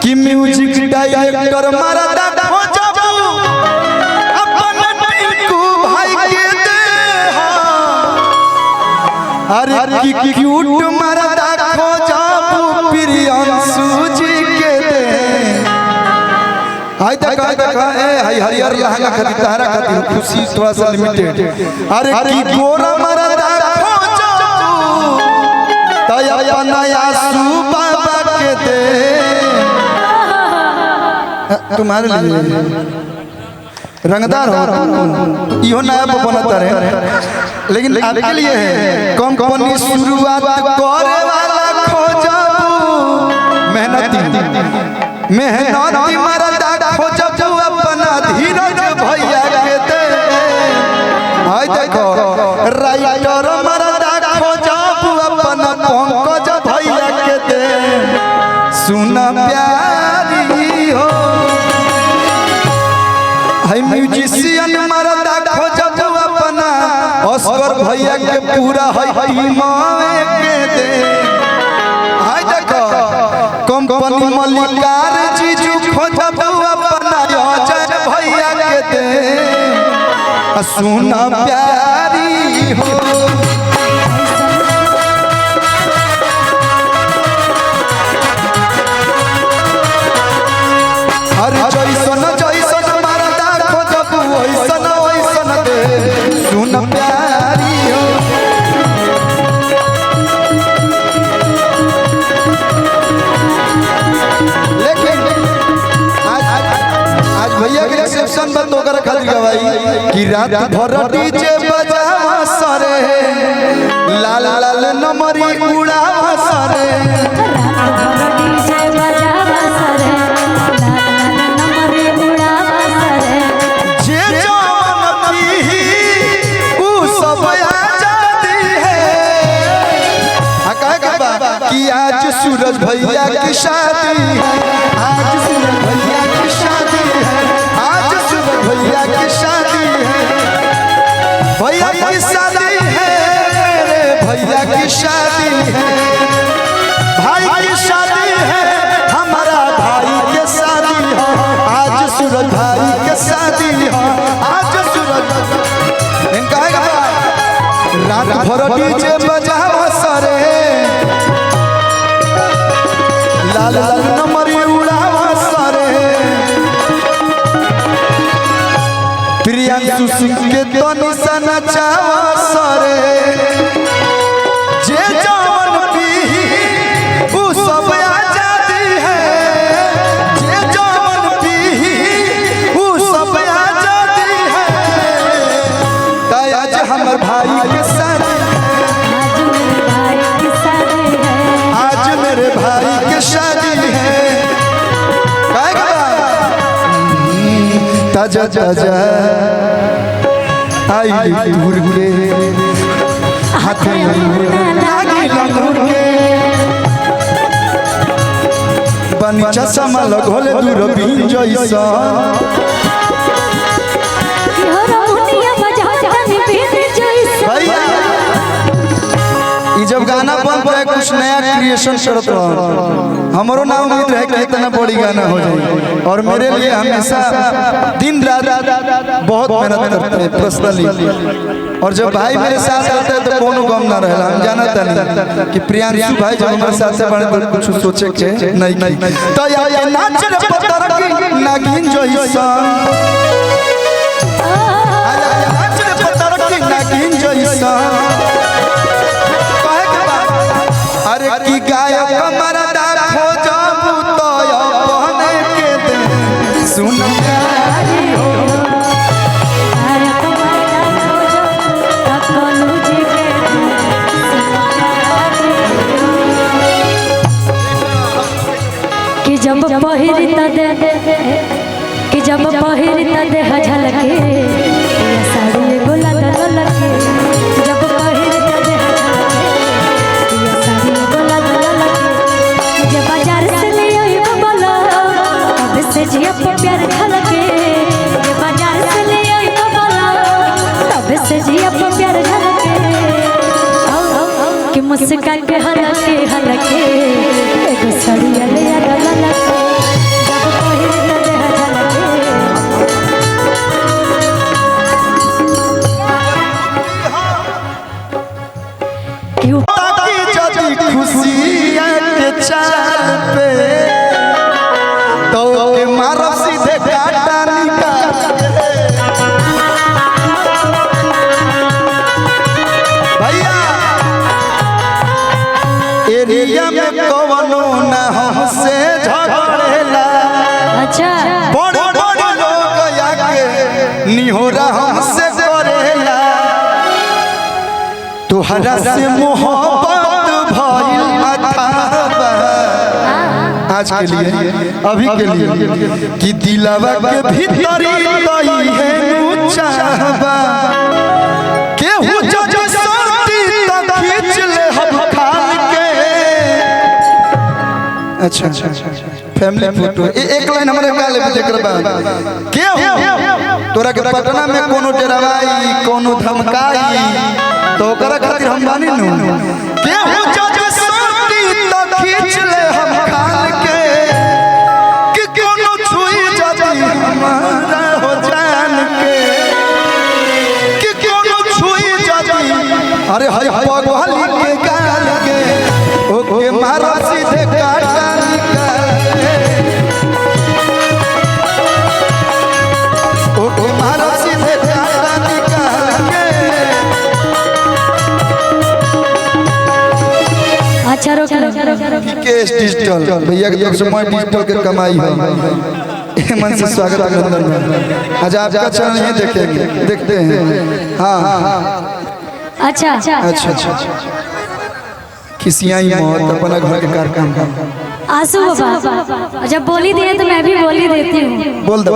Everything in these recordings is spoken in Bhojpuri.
कि म्यूजिक डायरेक्टर मरदा हो जाबू अपन टिंकू भाई के दे अरे की क्यूट मरदा हो जाबू प्रियांशु जी के दे हाय तक ए हाय हरियर लहंगा खातिर तहरा खातिर खुशी थोड़ा सा लिमिटेड अरे की गोरा मरदा हो जाबू तया नया सु बाबा के दे तुम्हारे लिए रंगदार हो इहो नया बनता रहे लेकिन आपके लिए है कंपनी शुरुआत करे वाला खोजबू मेहनती मरदा खोजबू अपना धीरज भैया के दे हाय देखो राइटर मरदा खोजबू अपना पंकज भैया के दे सुना प्यारी हो हाय म्यूजिशियन मरदा खोजबू अपना अस्कर भैया के पूरा है टीम के दे हाय देखो कंपनी मलिकार जीजू खोजबू अपना अजय भैया के दे सुना प्यारी हो अरे जैसन जैसन मरदा खोजबू वैसन वैसन दे सुन प्यारी हो लेकिन आज भैया के रिसेप्शन बंद होकर खाली गवाई कि रात भर डीजे बजावा सरे लाल लाल नमरी उड़ावा सरे कि आज सूरज भैया की शादी है आज सूरज भैया की शादी है आज सूरज भैया की शादी है भैया की शादी है रे भैया की शादी है भाई की शादी है हमारा भाई के शादी है आज सूरज भाई के शादी है आज सूरज इनका रात भर डीजे बजावा सरे लाल लाल नमरी उड़ावा सरे प्रियांशु सिंह के तो निशान चावा सरे जे जवन पीही उ सब आजादी है जे जवन पीही उ सब आजादी है आज हमर भाई के शादी आज मेरे भाई के शादी है ताजा ताजा आई दूर के हाथ लागी लंगूर के बनी चश्मा लगोले दूर बीन जैसा जब गाना बन पाए कुछ नया क्रिएशन करत रहो हमारो ना उम्मीद रहे कि इतना बड़ी गाना हो जाए और मेरे लिए हमेशा दिन रात बहुत मेहनत करते हैं पर्सनली और जब भाई मेरे साथ रहते हैं तो कोनो गम ना रहला हम जानता नहीं कि प्रियांशु भाई जब हमारे साथ से बड़े तो कुछ सोचे के नहीं तो ये नाच रे पत्थर की नागिन जैसा नाच रे पत्थर की नागिन जैसा अरे की गायक मरदा खोजबू तो अपने के दे सुन प्यारी हो कि जब पहिरता दे झलके साड़ी गोला ललके जब पहिरता दे बाजार से ले आइबो बोलो अब से जिया प्यार झलके बाजार से ले आइबो बोलो अब से जिया प्यार झलके कि मुस्कान के हलके हलके एगो सड़िया ले आ ललके तोहरा से मोहब्बत भइल अथाबा आज के लिए अभी के लिए कि दिलवा के भीतरी तई है ऊंचाबा केहू जज सोती त खींच ले हम खाल के। अच्छा फैमिली फोटो एक लाइन हमारे गाले पे देकर बा केहू तोरा के पटना में कोनो डरावाई कोनो धमकाई तो ओकरा खातिर हम बानी नु केहू जज सोती त खींच ले हम खाल के कि कोनो छुई जाती हमारा हो जान के कि कोनो छुई जाती अरे हर पगवाली के गाल के ओके मारा सीधे काटा निकाल के ओके मारा सीधे काटा निकाल के। अच्छा रुक केस डिजिटल भैया के तरफ से मैं डिजिटल के कमाई है मन से स्वागत अभिनंदन। आज आपका चैनल नहीं देखेंगे देखते हैं। हाँ अच्छा अच्छा खिसियाई मौत अपना घर के कार्यक्रम का आंसू बाबा जब बोली दिए तो मैं भी बोली देती हूँ। बोल दो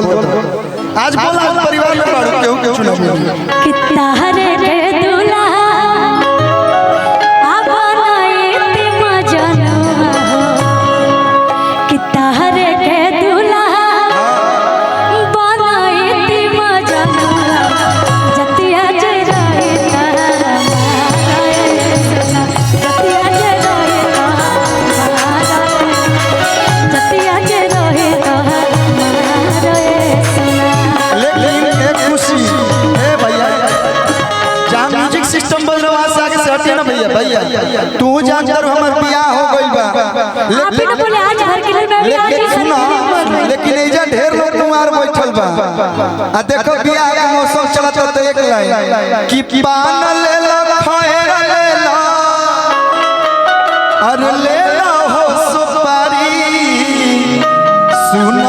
आज बोला परिवार में बाड़ू केहू केहू चुना बोल कितना हरे के दूल्हा अब बनाए मजनू कितना हरे के दूल्हा बनाए मजनू जतिया जराए जतिया लेकिन एक खुशी है भैया जहाँ म्यूजिक सिस्टम बज रहा है आगे से हटिए ना भैया तू जान जरूर हमार बियाह हो गइल बा आप ही ना बोले आज हर किले में भी आज लेकिन सुनो लेकिन एजा ढेर लोग कुमार बैठल बा आ देखो बियाह के मौसम चलत तो एक लाइन कि पान ले ला खैर ले ला अरे ले ला हो सुपारी सुन